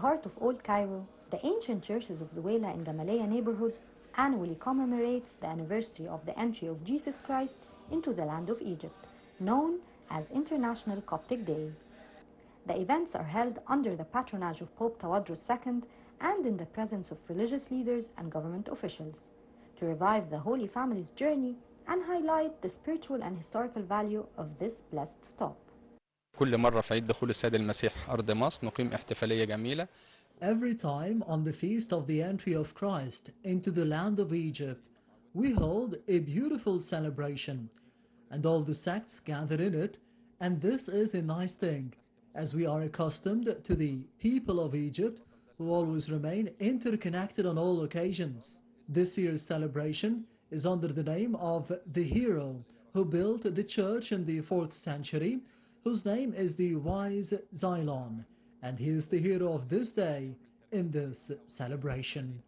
heart of Old Cairo, the ancient churches of Zuwayla in Gamaleya neighborhood annually commemorates the anniversary of the entry of Jesus Christ into the land of Egypt, known as International Coptic Day. The events are held under the patronage of Pope Tawadros II and in the presence of religious leaders and government officials, to revive the Holy Family's journey and highlight the spiritual and historical value of this blessed stop. كل مرة في عيد دخول السيد المسيح أرض مصر نقيم احتفالية جميلة. Every time on the feast of the entry of Christ into the land of Egypt, we hold a beautiful celebration, and all the sects gather in it, and this is a nice thing, as we are accustomed to the people of Egypt who always remain interconnected on all occasions. This year's celebration is under the name of the hero who built the church in the 4th century, whose name is the wise Xylon, and he is the hero of this day in this celebration.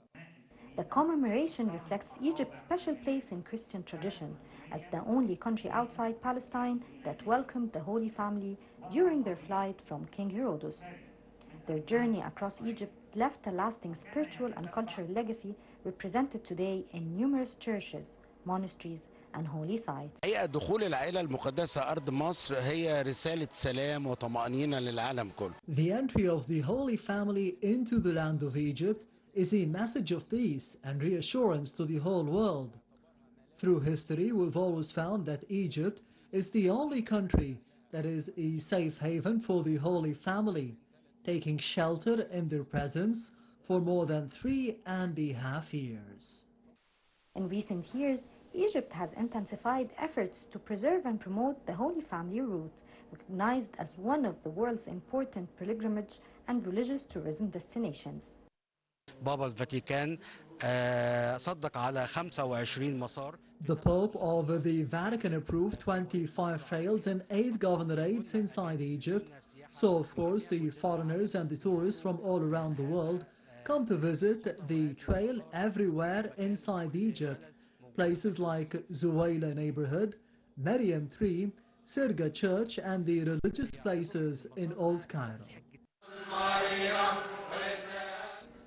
The commemoration reflects Egypt's special place in Christian tradition as the only country outside Palestine that welcomed the Holy Family during their flight from King Herodos. Their journey across Egypt left a lasting spiritual and cultural legacy represented today in numerous churches, monasteries, and holy sites. دخول العائلة المقدسة أرض مصر هي رسالة سلام وطمأنينة للعالم كله. The entry of the Holy Family into the land of Egypt is a message of peace and reassurance to the whole world. Through history, we've always found that Egypt is the only country that is a safe haven for the Holy Family, taking shelter in their presence for more than 3.5 years. In recent years, Egypt has intensified efforts to preserve and promote the Holy Family route, recognized as one of the world's important pilgrimage and religious tourism destinations. بابا الفاتيكان صدق على 25 مسار. The Pope of the Vatican approved 25 trails and 8 governorates inside Egypt, so of course the foreigners and the tourists from all around the world come to visit the trail everywhere inside Egypt. Places like Zuwayla neighborhood, Maryam Tree, Sirga Church, and the religious places in Old Cairo.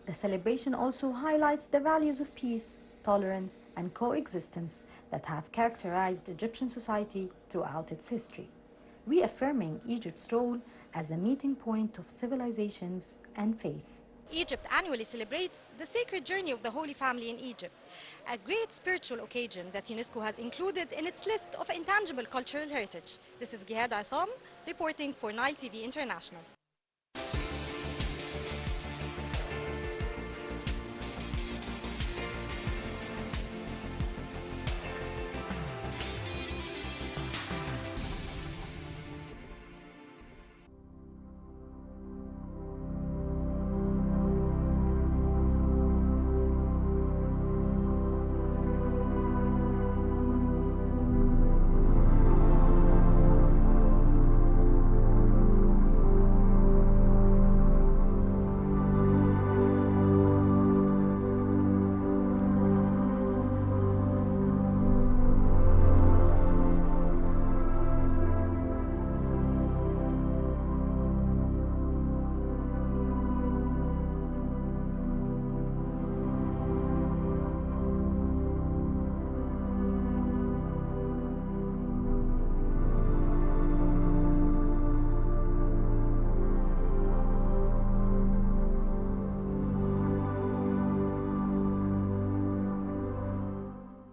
The celebration also highlights the values of peace, tolerance, and coexistence that have characterized Egyptian society throughout its history, reaffirming Egypt's role as a meeting point of civilizations and faith. Egypt annually celebrates the sacred journey of the Holy Family in Egypt, a great spiritual occasion that UNESCO has included in its list of intangible cultural heritage. This is Gihad Assam reporting for Nile TV International.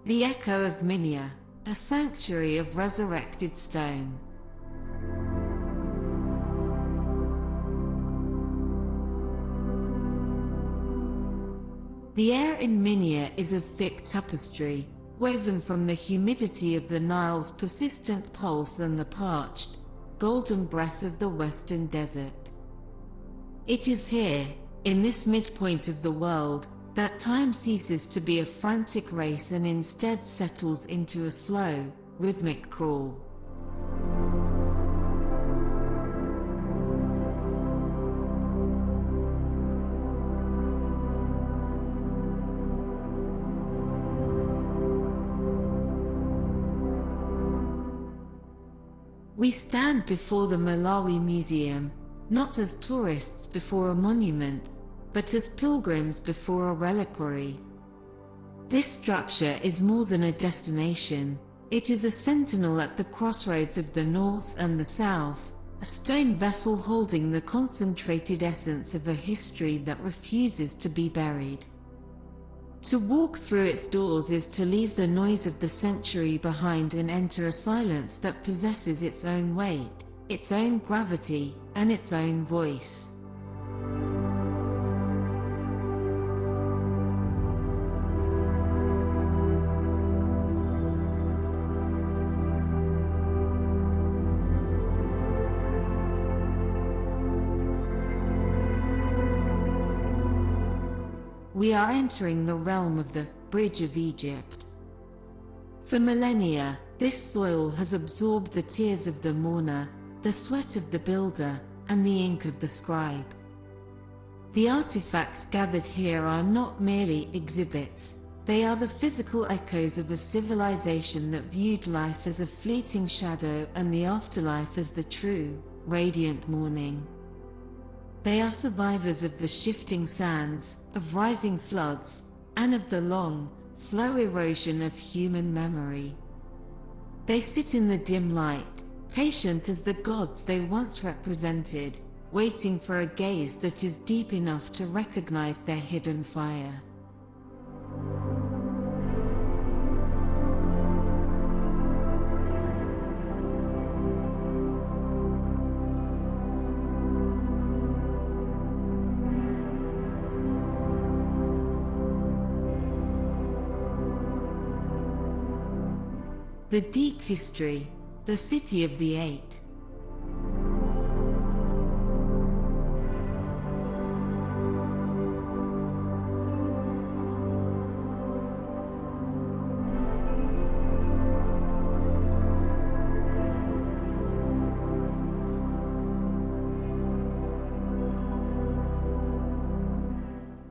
The Echo of Minya, a sanctuary of resurrected stone. The air in Minya is of thick tapestry, woven from the humidity of the Nile's persistent pulse and the parched, golden breath of the western desert. It is here, in this midpoint of the world, that time ceases to be a frantic race and instead settles into a slow, rhythmic crawl. We stand before the Mallawi Museum, not as tourists before a monument, but as pilgrims before a reliquary. This structure is more than a destination. It is a sentinel at the crossroads of the north and the south, a stone vessel holding the concentrated essence of a history that refuses to be buried. To walk through its doors is to leave the noise of the century behind and enter a silence that possesses its own weight, its own gravity, and its own voice. We are entering the realm of the Bridge of Egypt. For millennia, this soil has absorbed the tears of the mourner, the sweat of the builder, and the ink of the scribe. The artifacts gathered here are not merely exhibits. They are the physical echoes of a civilization that viewed life as a fleeting shadow and the afterlife as the true, radiant morning. They are survivors of the shifting sands, of rising floods, and of the long, slow erosion of human memory. They sit in the dim light, patient as the gods they once represented, waiting for a gaze that is deep enough to recognize their hidden fire. The deep history, the city of the eight.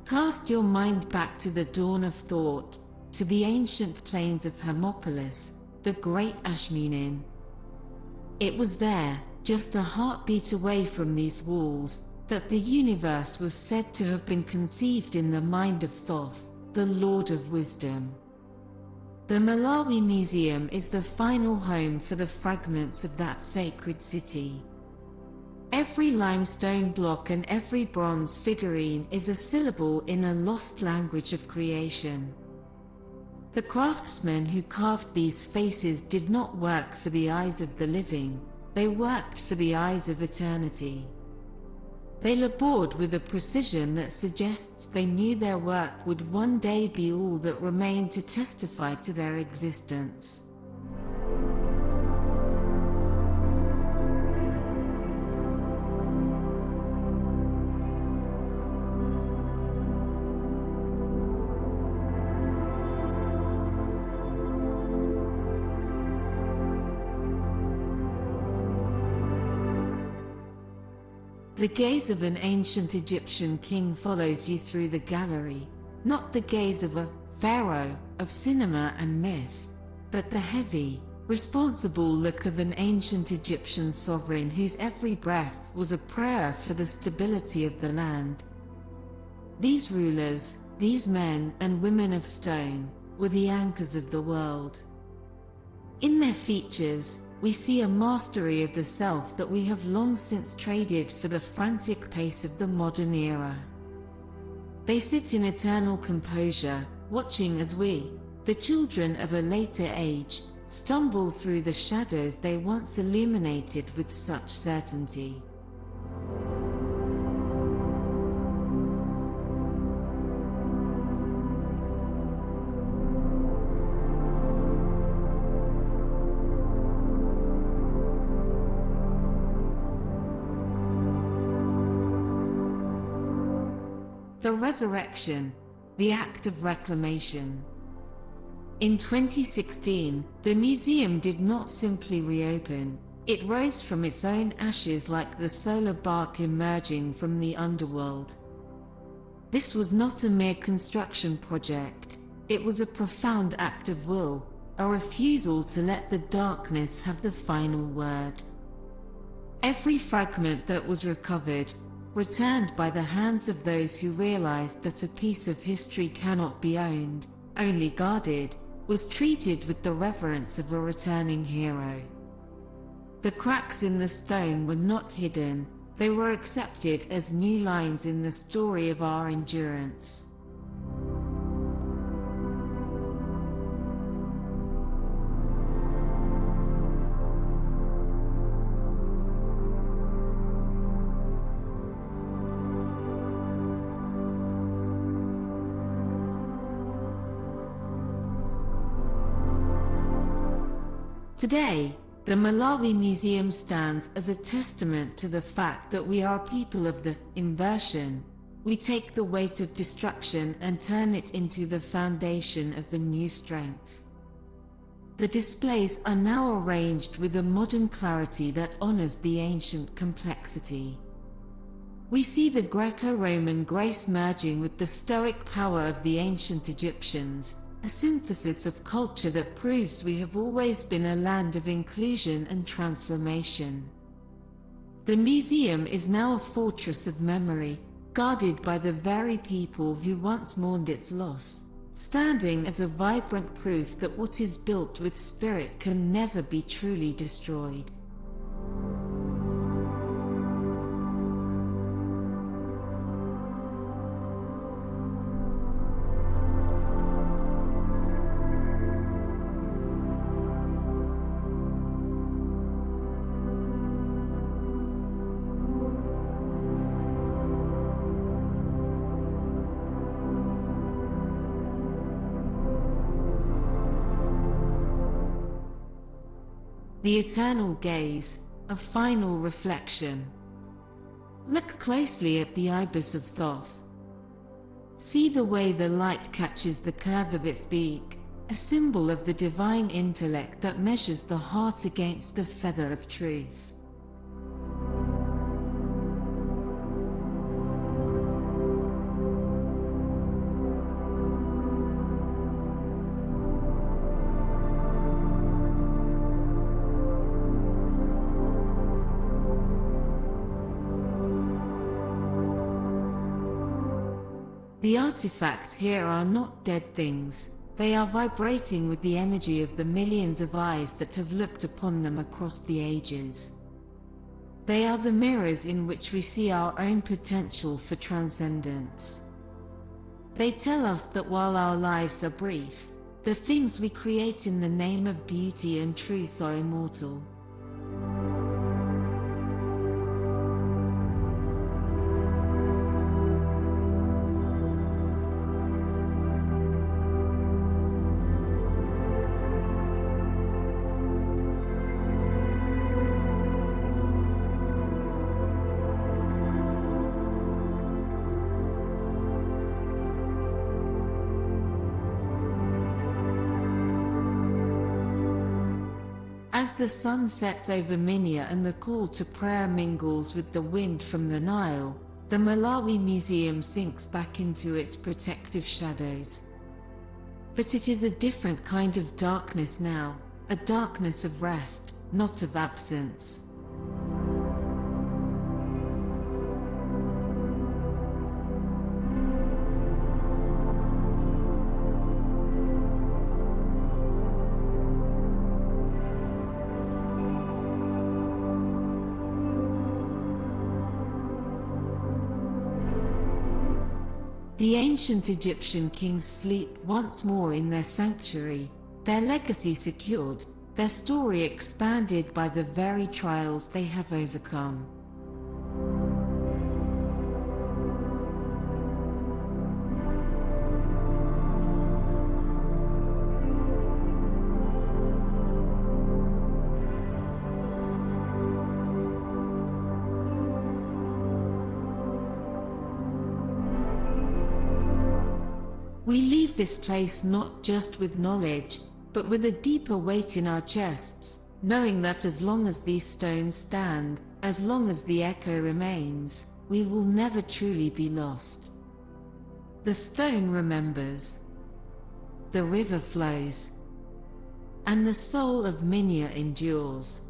Cast your mind back to the dawn of thought, to the ancient plains of Hermopolis, the great Ashmunin. It was there, just a heartbeat away from these walls, that the universe was said to have been conceived in the mind of Thoth, the Lord of Wisdom. The Mallawi Museum is the final home for the fragments of that sacred city. Every limestone block and every bronze figurine is a syllable in a lost language of creation. The craftsmen who carved these faces did not work for the eyes of the living, they worked for the eyes of eternity. They labored with a precision that suggests they knew their work would one day be all that remained to testify to their existence. The gaze of an ancient Egyptian king follows you through the gallery, not the gaze of a pharaoh of cinema and myth, but the heavy, responsible look of an ancient Egyptian sovereign whose every breath was a prayer for the stability of the land. These rulers, these men and women of stone, were the anchors of the world. In their features, we see a mastery of the self that we have long since traded for the frantic pace of the modern era. They sit in eternal composure, watching as we, the children of a later age, stumble through the shadows they once illuminated with such certainty. The resurrection, the act of reclamation. In 2016, the museum did not simply reopen, it rose from its own ashes like the solar bark emerging from the underworld. This was not a mere construction project, it was a profound act of will, a refusal to let the darkness have the final word. Every fragment that was recovered, returned by the hands of those who realized that a piece of history cannot be owned, only guarded, was treated with the reverence of a returning hero. The cracks in the stone were not hidden, they were accepted as new lines in the story of our endurance. Today, the Mallawi Museum stands as a testament to the fact that we are people of the inversion. We take the weight of destruction and turn it into the foundation of a new strength. The displays are now arranged with a modern clarity that honors the ancient complexity. We see the Greco-Roman grace merging with the Stoic power of the ancient Egyptians, a synthesis of culture that proves we have always been a land of inclusion and transformation. The museum is now a fortress of memory, guarded by the very people who once mourned its loss, standing as a vibrant proof that what is built with spirit can never be truly destroyed. The eternal gaze, a final reflection. Look closely at the ibis of Thoth. See the way the light catches the curve of its beak, a symbol of the divine intellect that measures the heart against the feather of truth. The artifacts here are not dead things, they are vibrating with the energy of the millions of eyes that have looked upon them across the ages. They are the mirrors in which we see our own potential for transcendence. They tell us that while our lives are brief, the things we create in the name of beauty and truth are immortal. As the sun sets over Minya and the call to prayer mingles with the wind from the Nile, the Mallawi Museum sinks back into its protective shadows. But it is a different kind of darkness now, a darkness of rest, not of absence. The ancient Egyptian kings sleep once more in their sanctuary, their legacy secured, their story expanded by the very trials they have overcome. We leave this place not just with knowledge, but with a deeper weight in our chests, knowing that as long as these stones stand, as long as the echo remains, we will never truly be lost. The stone remembers, the river flows, and the soul of Minya endures.